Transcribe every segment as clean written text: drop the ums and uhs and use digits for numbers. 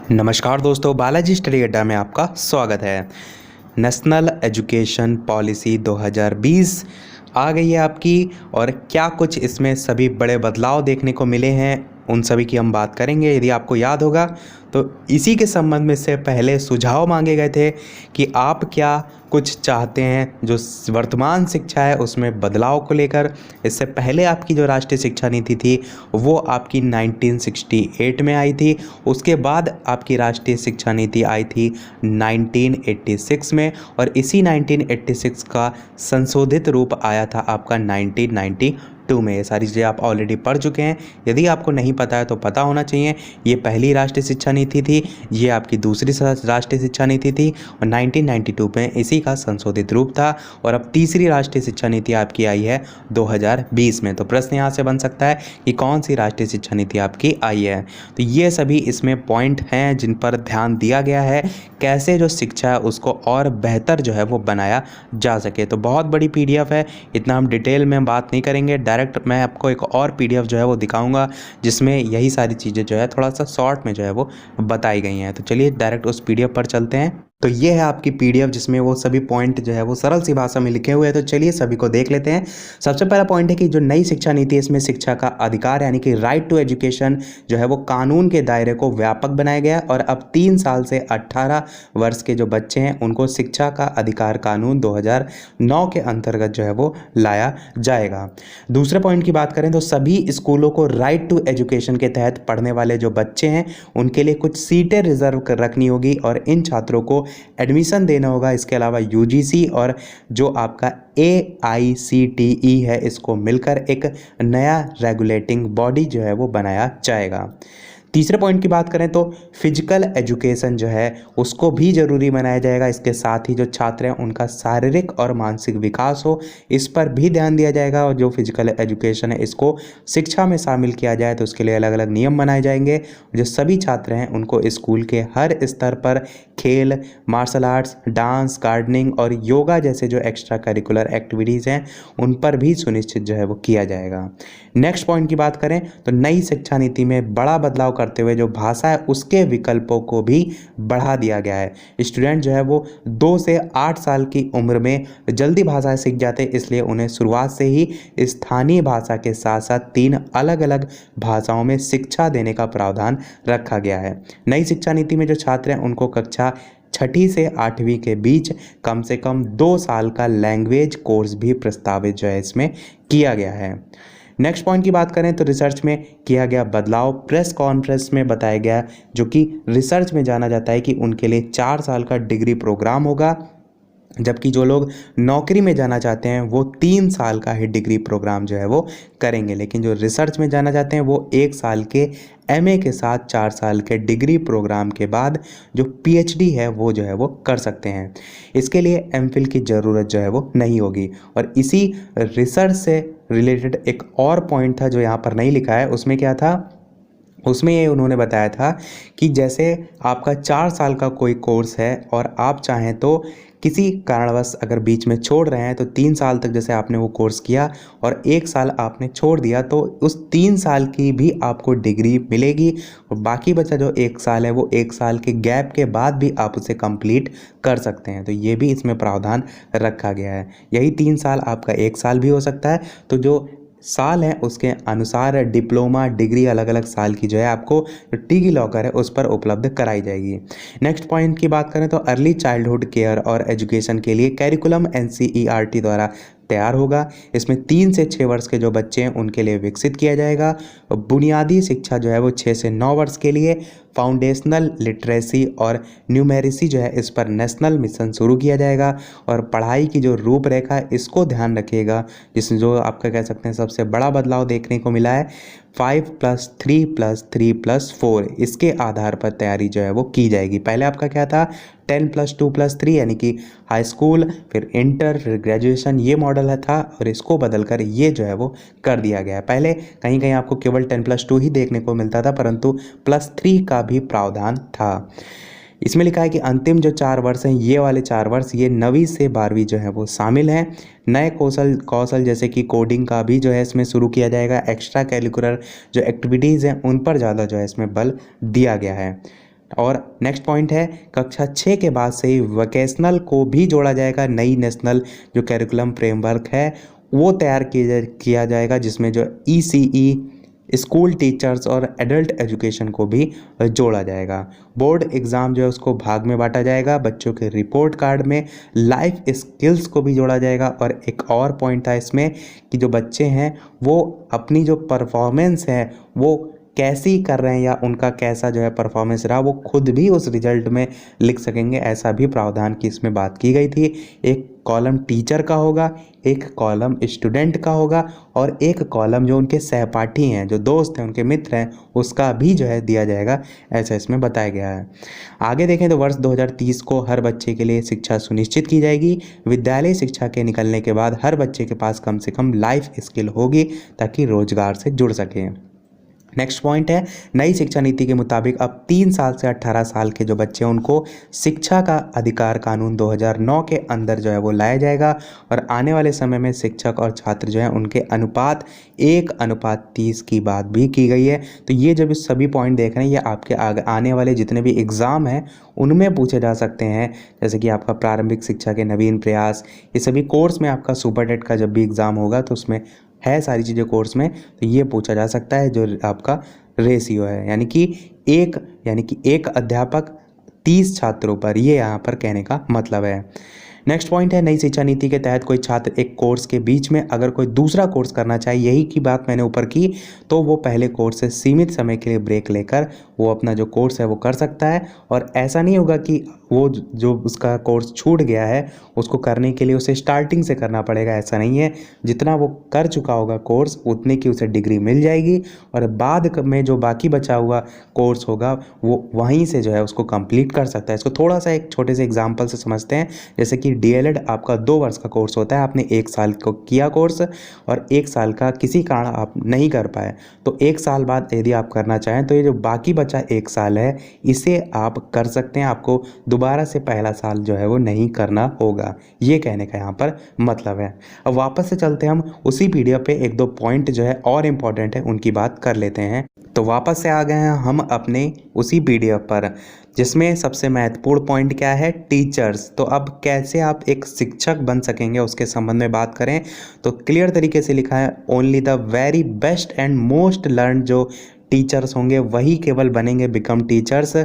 नमस्कार दोस्तों, बालाजी स्टडी अड्डा में आपका स्वागत है। नेशनल एजुकेशन पॉलिसी 2020 आ गई है आपकी, और क्या कुछ इसमें सभी बड़े बदलाव देखने को मिले हैं उन सभी की हम बात करेंगे। यदि आपको याद होगा तो इसी के संबंध में से पहले सुझाव मांगे गए थे कि आप क्या कुछ चाहते हैं जो वर्तमान शिक्षा है उसमें बदलाव को लेकर। इससे पहले आपकी जो राष्ट्रीय शिक्षा नीति थी वो आपकी 1968 में आई थी, उसके बाद आपकी राष्ट्रीय शिक्षा नीति आई थी 1986 में, और इसी 1986 का संशोधित रूप आया था आपका 1992 में। ये सारी चीज़ें आप ऑलरेडी पढ़ चुके हैं, यदि आपको नहीं पता है तो पता होना चाहिए। ये पहली राष्ट्रीय शिक्षा नीति थी, ये आपकी दूसरी राष्ट्रीय शिक्षा नीति थी, और 1992 में इसी का संशोधित रूप था, और अब तीसरी राष्ट्रीय शिक्षा नीति आपकी आई है 2020 में। तो प्रश्न यहाँ से बन सकता है कि कौन सी राष्ट्रीय शिक्षा नीति आपकी आई है। तो ये सभी इसमें पॉइंट हैं जिन पर ध्यान दिया गया है, कैसे जो शिक्षा है उसको और बेहतर जो है वो बनाया जा सके। तो बहुत बड़ी PDF है, इतना हम डिटेल में बात नहीं करेंगे। डायरेक्ट मैं आपको एक और PDF जो है वो दिखाऊंगा जिसमें यही सारी चीज़ें जो है थोड़ा सा शॉर्ट में जो है वो बताई गई हैं। तो चलिए डायरेक्ट उस PDF पर चलते हैं। तो ये है आपकी PDF जिसमें वो सभी पॉइंट जो है वो सरल सी भाषा में लिखे हुए हैं। तो चलिए सभी को देख लेते हैं। सबसे पहला पॉइंट है कि जो नई शिक्षा नीति है इसमें शिक्षा का अधिकार यानी कि राइट टू एजुकेशन जो है वो कानून के दायरे को व्यापक बनाया गया, और अब 3 साल से 18 वर्ष के जो बच्चे हैं उनको शिक्षा का अधिकार कानून 2009 के अंतर्गत जो है वो लाया जाएगा। दूसरे पॉइंट की बात करें तो सभी स्कूलों को राइट टू एजुकेशन के तहत पढ़ने वाले जो बच्चे हैं उनके लिए कुछ सीटें रिजर्व कर रखनी होगी, और इन छात्रों को एडमिशन देना होगा। इसके अलावा UGC और जो आपका AICTE है इसको मिलकर एक नया रेगुलेटिंग बॉडी जो है वो बनाया जाएगा। तीसरे पॉइंट की बात करें तो फिजिकल एजुकेशन जो है उसको भी ज़रूरी बनाया जाएगा। इसके साथ ही जो छात्र हैं उनका शारीरिक और मानसिक विकास हो इस पर भी ध्यान दिया जाएगा, और जो फिजिकल एजुकेशन है इसको शिक्षा में शामिल किया जाए तो उसके लिए अलग अलग नियम बनाए जाएंगे। जो सभी छात्र हैं उनको स्कूल के हर स्तर पर खेल, मार्शल आर्ट्स, डांस, गार्डनिंग और योगा जैसे जो एक्स्ट्रा करिकुलर एक्टिविटीज़ हैं उन पर भी सुनिश्चित जो है वो किया जाएगा। नेक्स्ट पॉइंट की बात करें तो नई शिक्षा नीति में बड़ा बदलाव करते हुए जो भाषा है उसके विकल्पों को भी बढ़ा दिया गया है। स्टूडेंट जो है वो 2 से 8 साल की उम्र में जल्दी भाषाएं सीख जाते हैं, इसलिए उन्हें शुरुआत से ही स्थानीय भाषा के साथ साथ 3 अलग अलग भाषाओं में शिक्षा देने का प्रावधान रखा गया है। नई शिक्षा नीति में जो छात्र हैं उनको कक्षा 6ठी से 8वीं के बीच कम से कम 2 साल का लैंग्वेज कोर्स भी प्रस्तावित जो है इसमें किया गया है। नेक्स्ट पॉइंट की बात करें तो रिसर्च में किया गया बदलाव प्रेस कॉन्फ्रेंस में बताया गया, जो कि रिसर्च में जाना जाता है कि उनके लिए 4 साल का डिग्री प्रोग्राम होगा, जबकि जो लोग नौकरी में जाना चाहते हैं वो 3 साल का ही डिग्री प्रोग्राम जो है वो करेंगे, लेकिन जो रिसर्च में जाना चाहते हैं वो 1 साल के MA के साथ 4 साल के डिग्री प्रोग्राम के बाद जो PhD है वो जो है वो कर सकते हैं। इसके लिए MPhil की ज़रूरत जो है वो नहीं होगी। और इसी रिसर्च से रिलेटेड एक और पॉइंट था जो यहाँ पर नहीं लिखा है, उसमें क्या था, उसमें ये उन्होंने बताया था कि जैसे आपका 4 साल का कोई कोर्स है और आप चाहें तो किसी कारणवश अगर बीच में छोड़ रहे हैं तो 3 साल तक जैसे आपने वो कोर्स किया और 1 साल आपने छोड़ दिया तो उस 3 साल की भी आपको डिग्री मिलेगी, और बाकी बचा जो 1 साल है वो 1 साल के गैप के बाद भी आप उसे कंप्लीट कर सकते हैं। तो ये भी इसमें प्रावधान रखा गया है। यही 3 साल आपका 1 साल भी हो सकता है। तो जो साल है उसके अनुसार डिप्लोमा डिग्री अलग अलग साल की जो है आपको जो डिजी लॉकर है उस पर उपलब्ध कराई जाएगी। नेक्स्ट पॉइंट की बात करें तो अर्ली चाइल्डहुड केयर और एजुकेशन के लिए कैरिकुलम NCERT द्वारा तैयार होगा। इसमें 3 से 6 वर्ष के जो बच्चे हैं उनके लिए विकसित किया जाएगा। बुनियादी शिक्षा जो है वो 6 से 9 वर्ष के लिए, फाउंडेशनल लिटरेसी और न्यूमेरिसी जो है इस पर नेशनल मिशन शुरू किया जाएगा, और पढ़ाई की जो रूपरेखा इसको ध्यान रखिएगा, जिसमें जो आपका कह सकते हैं सबसे बड़ा बदलाव देखने को मिला है 5+3+3+4 इसके आधार पर तैयारी जो है वो की जाएगी। पहले आपका क्या था 10+2+3 यानी कि हाई स्कूल, फिर इंटर, फिर ग्रेजुएशन, ये मॉडल था, और इसको बदलकर ये जो है वो कर दिया गया है। पहले कहीं कहीं आपको केवल 10+2 ही देखने को मिलता था, परंतु +3 का भी प्रावधान था। इसमें लिखा है कि अंतिम जो 4 वर्ष हैं ये वाले 4 वर्ष ये 9वीं से 12वीं जो है वो शामिल हैं। नए कौशल जैसे कि कोडिंग का भी जो है इसमें शुरू किया जाएगा। एक्स्ट्रा करिकुलर जो एक्टिविटीज़ हैं उन पर ज़्यादा जो है इसमें बल दिया गया है। और नेक्स्ट पॉइंट है कक्षा 6 के बाद से ही वोकेशनल को भी जोड़ा जाएगा। नई नेशनल जो कैरिकुलम फ्रेमवर्क है वो तैयार किया जाएगा, जिसमें जो ECE स्कूल टीचर्स और एडल्ट एजुकेशन को भी जोड़ा जाएगा। बोर्ड एग्ज़ाम जो है उसको भाग में बांटा जाएगा। बच्चों के रिपोर्ट कार्ड में लाइफ स्किल्स को भी जोड़ा जाएगा। और एक और पॉइंट था इसमें कि जो बच्चे हैं वो अपनी जो परफॉर्मेंस है वो कैसी कर रहे हैं या उनका कैसा जो है परफॉर्मेंस रहा वो खुद भी उस रिजल्ट में लिख सकेंगे, ऐसा भी प्रावधान की इसमें बात की गई थी। एक कॉलम टीचर का होगा, एक कॉलम स्टूडेंट का होगा और एक कॉलम जो उनके सहपाठी हैं, जो दोस्त हैं, उनके मित्र हैं, उसका भी जो है दिया जाएगा, ऐसा इसमें बताया गया है। आगे देखें तो वर्ष 2030 को हर बच्चे के लिए शिक्षा सुनिश्चित की जाएगी। विद्यालय शिक्षा के निकलने के बाद हर बच्चे के पास कम से कम लाइफ स्किल होगी ताकि रोजगार से जुड़ सके। नेक्स्ट पॉइंट है नई शिक्षा नीति के मुताबिक अब 3 साल से 18 साल के जो बच्चे हैं उनको शिक्षा का अधिकार कानून 2009 के अंदर जो है वो लाया जाएगा। और आने वाले समय में शिक्षक और छात्र जो हैं उनके अनुपात 1:30 की बात भी की गई है। तो ये जब सभी पॉइंट देख रहे हैं ये आपके आने वाले जितने भी एग्ज़ाम हैं उनमें पूछे जा सकते हैं, जैसे कि आपका प्रारंभिक शिक्षा के नवीन प्रयास, ये सभी कोर्स में आपका सुपर टेट का जब भी एग्ज़ाम होगा तो उसमें है सारी चीज़ें कोर्स में, तो ये पूछा जा सकता है जो आपका रेशियो है, यानी कि एक अध्यापक 30 छात्रों पर, ये यहाँ पर कहने का मतलब है। नेक्स्ट पॉइंट है नई शिक्षा नीति के तहत कोई छात्र एक कोर्स के बीच में अगर कोई दूसरा कोर्स करना चाहे, यही की बात मैंने ऊपर की, तो वो पहले कोर्स से सीमित समय के लिए ब्रेक लेकर वो अपना जो कोर्स है वो कर सकता है। और ऐसा नहीं होगा कि वो जो उसका कोर्स छूट गया है उसको करने के लिए उसे स्टार्टिंग से करना पड़ेगा, ऐसा नहीं है। जितना वो कर चुका होगा कोर्स उतने की उसे डिग्री मिल जाएगी और बाद में जो बाकी बचा हुआ कोर्स होगा वो वहीं से जो है उसको कंप्लीट कर सकता है। इसको थोड़ा सा एक छोटे से एग्जाम्पल से समझते हैं, जैसे कि DLED आपका 2 वर्ष का कोर्स होता है, आपने 1 साल को किया कोर्स और 1 साल का किसी कारण आप नहीं कर पाए, तो 1 साल बाद यदि आप करना चाहें तो ये जो बाकी बचा 1 साल है इसे आप कर सकते हैं। आपको दोबारा से पहला साल जो है वो नहीं करना होगा, ये कहने का यहाँ पर मतलब है। अब वापस से चलते हैं हम उसी PDF पे 1-2 पॉइंट जो है और इम्पॉर्टेंट है उनकी बात कर लेते हैं। तो वापस से आ गए हैं हम अपने उसी PDF पर, जिसमें सबसे महत्वपूर्ण पॉइंट क्या है, टीचर्स। तो अब कैसे आप एक शिक्षक बन सकेंगे उसके संबंध में बात करें तो क्लियर तरीके से लिखा है only the very best and most learn जो टीचर्स होंगे वही केवल बनेंगे बिकम टीचर्स।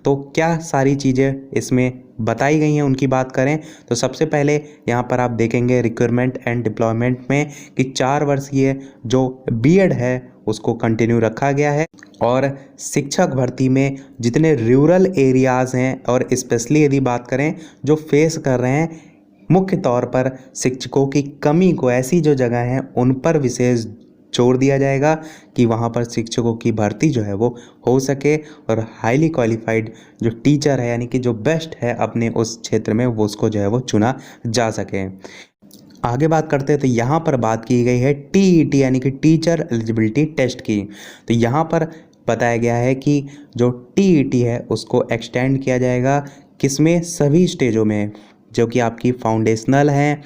तो क्या सारी चीज़ें इसमें बताई गई हैं उनकी बात करें तो सबसे पहले यहाँ पर आप देखेंगे रिक्वायरमेंट एंड डिप्लॉयमेंट में कि 4 वर्षीय जो BEd है उसको कंटिन्यू रखा गया है। और शिक्षक भर्ती में जितने रूरल एरियाज़ हैं और स्पेशली यदि बात करें जो फेस कर रहे हैं मुख्य तौर पर शिक्षकों की कमी को, ऐसी जो जगह हैं उन पर विशेष जोर दिया जाएगा कि वहाँ पर शिक्षकों की भर्ती जो है वो हो सके और हाईली क्वालिफाइड जो टीचर है यानी कि जो बेस्ट है अपने उस क्षेत्र में वो उसको जो है वो चुना जा सके। आगे बात करते हैं तो यहाँ पर बात की गई है TET यानी कि टीचर एलिजिबिलिटी टेस्ट की। तो यहाँ पर बताया गया है कि जो TET है उसको एक्सटेंड किया जाएगा किसमें, सभी स्टेजों में, जो कि आपकी फाउंडेशनल हैं,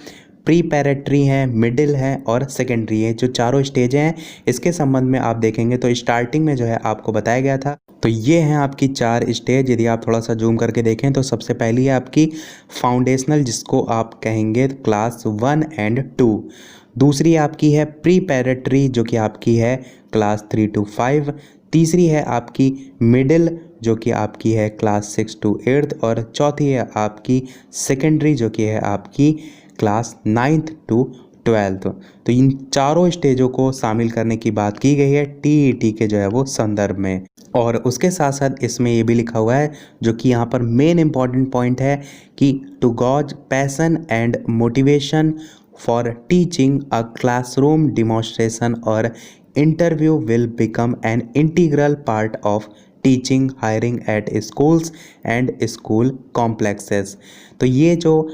प्रीपैरेटरी हैं, मिडिल हैं और सेकेंडरी है, जो चारों स्टेज हैं। इसके संबंध में आप देखेंगे तो स्टार्टिंग में जो है आपको बताया गया था। तो ये हैं आपकी 4 स्टेज। यदि आप थोड़ा सा जूम करके देखें तो सबसे पहली है आपकी फाउंडेशनल जिसको आप कहेंगे क्लास 1 और 2। दूसरी आपकी है प्रीपैरेटरी जो कि आपकी है क्लास 3 to 5। तीसरी है आपकी मिडिल जो कि आपकी है क्लास 6 to 8 और चौथी है आपकी सेकेंडरी जो कि है आपकी क्लास 9th to 12th। तो इन चारों स्टेजों को शामिल करने की बात की गई है TET के जो है वो संदर्भ में। और उसके साथ साथ इसमें ये भी लिखा हुआ है जो कि यहाँ पर मेन इम्पॉर्टेंट पॉइंट है कि to gauge passion and motivation for teaching a classroom demonstration और interview will become an integral part of teaching hiring at schools and school complexes. तो ये जो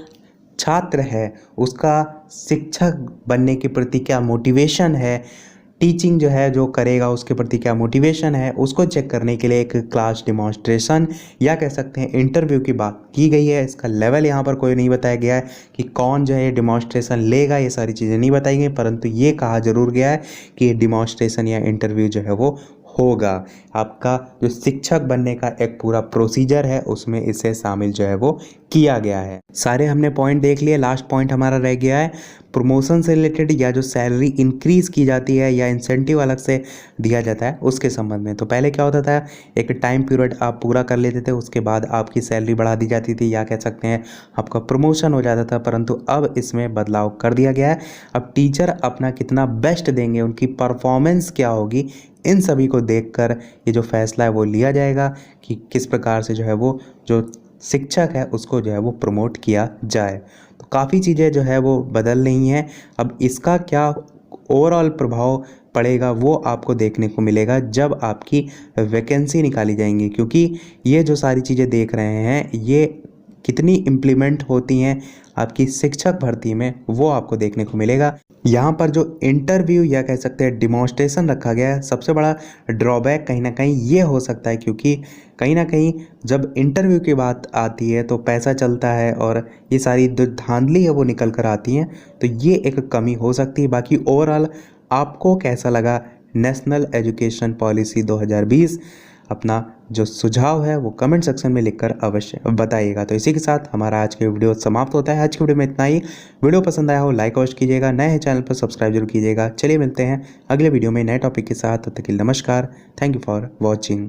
छात्र है उसका शिक्षक बनने के प्रति क्या मोटिवेशन है, टीचिंग जो है जो करेगा उसके प्रति क्या मोटिवेशन है, उसको चेक करने के लिए एक क्लास डिमॉन्स्ट्रेशन या कह सकते हैं इंटरव्यू की बात की गई है। इसका लेवल यहाँ पर कोई नहीं बताया गया है कि कौन जो है ये डिमॉन्स्ट्रेशन लेगा, ये सारी चीज़ें नहीं बताई गई, परंतु ये कहा जरूर गया है कि ये डिमॉन्स्ट्रेशन या इंटरव्यू जो है वो होगा। आपका जो शिक्षक बनने का एक पूरा प्रोसीजर है उसमें इसे शामिल जो है वो किया गया है। सारे हमने पॉइंट देख लिए। लास्ट पॉइंट हमारा रह गया है प्रमोशन से रिलेटेड, या जो सैलरी इंक्रीज़ की जाती है या इंसेंटिव अलग से दिया जाता है उसके संबंध में। तो पहले क्या होता था, एक टाइम पीरियड आप पूरा कर लेते थे, उसके बाद आपकी सैलरी बढ़ा दी जाती थी या कह सकते हैं आपका प्रमोशन हो जाता था। परंतु अब इसमें बदलाव कर दिया गया है। अब टीचर अपना कितना बेस्ट देंगे, उनकी परफॉर्मेंस क्या होगी, इन सभी को देखकर ये जो फैसला है वो लिया जाएगा कि किस प्रकार से जो है वो जो शिक्षक है उसको जो है वो प्रमोट किया जाए। तो काफ़ी चीज़ें जो है वो बदल रही हैं। अब इसका क्या ओवरऑल प्रभाव पड़ेगा वो आपको देखने को मिलेगा जब आपकी वैकेंसी निकाली जाएंगी, क्योंकि ये जो सारी चीज़ें देख रहे हैं ये कितनी इम्प्लीमेंट होती हैं आपकी शिक्षक भर्ती में वो आपको देखने को मिलेगा। यहाँ पर जो इंटरव्यू या कह सकते हैं डिमॉन्स्ट्रेशन रखा गया है, सबसे बड़ा ड्रॉबैक कहीं ना कहीं ये हो सकता है, क्योंकि कहीं ना कहीं जब इंटरव्यू की बात आती है तो पैसा चलता है और ये सारी जो धांधली है वो निकल कर आती हैं, तो ये एक कमी हो सकती है। बाकी ओवरऑल आपको कैसा लगा नेशनल एजुकेशन पॉलिसी 2020? अपना जो सुझाव है वो कमेंट सेक्शन में लिखकर अवश्य बताइएगा। तो इसी के साथ हमारा आज के वीडियो समाप्त होता है। आज की वीडियो में इतना ही। वीडियो पसंद आया हो लाइक अवश्य कीजिएगा, नए हैं चैनल पर सब्सक्राइब जरूर कीजिएगा। चलिए मिलते हैं अगले वीडियो में नए टॉपिक के साथ। तब तक के लिए नमस्कार। Thank you for watching.